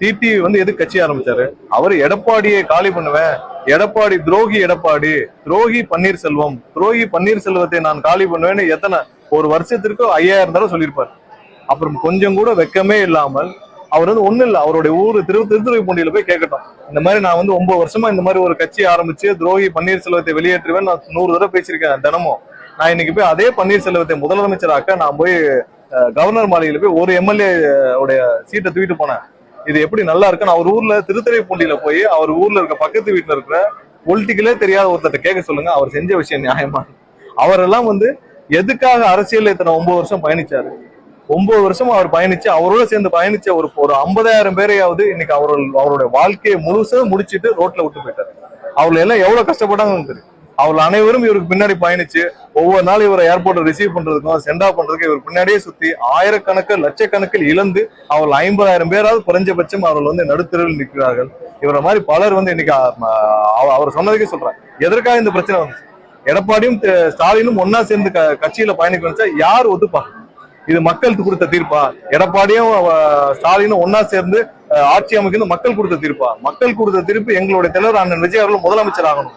DD வந்து எது கட்சி ஆரம்பிச்சாரு? அவரு எடப்பாடியை காலி பண்ணுவேன், எடப்பாடி துரோகி, எடப்பாடி துரோகி பன்னீர்செல்வம், துரோகி பன்னீர்செல்வத்தை நான் காலி பண்ணுவேன்னு எத்தனை ஒரு வருஷத்திற்கு 5000 தடவை சொல்லியிருப்பாரு. அப்புறம் கொஞ்சம் கூட வெக்கமே இல்லாமல் அவர் வந்து ஒண்ணு இல்ல, அவருடைய ஊரு திருத்துறைப்பூண்டியில போய் கேட்கட்டும். இந்த மாதிரி நான் வந்து 9 வருஷமா இந்த மாதிரி ஒரு கட்சி ஆரம்பிச்சு துரோகி பன்னீர்செல்வத்தை வெளியேற்றுவேன் நான் 100 தடவை பேசியிருக்கேன் தினமும். நான் இன்னைக்கு போய் அதே பன்னீர்செல்வத்தை முதலமைச்சராக்க நான் போய் கவர்னர் மாளிகையில போய் ஒரு எம்எல்ஏ உடைய சீட்டை தூக்கிட்டு போனேன். இது எப்படி நல்லா இருக்குன்னு அவர் ஊர்ல திருத்துறைப்பூண்டியில போய் அவர் ஊர்ல இருக்க பக்கத்து வீட்டுல இருக்கிற பொலிட்டிக்கலே தெரியாத ஒருத்தட்ட கேட்க சொல்லுங்க. அவர் செஞ்ச விஷயம் நியாயமா? அவரெல்லாம் வந்து எதுக்காக அரசியல் இத்தனை 9 வருஷம் பயணிச்சாரு? 9 வருஷமா அவர் பயணிச்சு, அவரோட சேர்ந்து பயணிச்ச ஒரு 50,000 பேரையாவது இன்னைக்கு அவருடைய வாழ்க்கையை முழுசும் முடிச்சிட்டு ரோட்ல விட்டு போயிட்டாரு. அவர்கள் எல்லாம் எவ்வளவு கஷ்டப்பட்டாங்கன்னு தெரியும். அவர்கள் அனைவரும் இவருக்கு பின்னாடி பயணிச்சு ஒவ்வொரு நாளும் இவரை ஏர்போர்ட்ல ரிசீவ் பண்றதுக்கும் சென்ட் ஆஃப் பண்றதுக்கும் இவர் பின்னாடியே சுத்தி ஆயிரக்கணக்கில் லட்சக்கணக்கில் இழந்து அவர்கள் 50,000 பேராவது குறைஞ்சபட்சம் அவர்கள் வந்து நடுத்தருவில் நிற்கிறார்கள். இவரை மாதிரி பலர் வந்து இன்னைக்கு அவர் சொன்னதுக்கே சொல்றாங்க, எதற்காக இந்த பிரச்சனை வந்து எடப்பாடியும் ஸ்டாலினும் ஒன்னா சேர்ந்து கட்சியில பயணிக்க வச்சா யார் ஒத்துப்பா? இது மக்களுக்கு கொடுத்த தீர்ப்பா? எடப்பாடியும் ஸ்டாலினும் ஒன்னா சேர்ந்து ஆட்சி அமைக்கணும் மக்கள் கொடுத்த தீர்ப்பா? மக்கள் கொடுத்த தீர்ப்பு எங்களுடைய தலைவர் அண்ணன் விஜய் அவர்கள் முதலமைச்சர் ஆகணும்.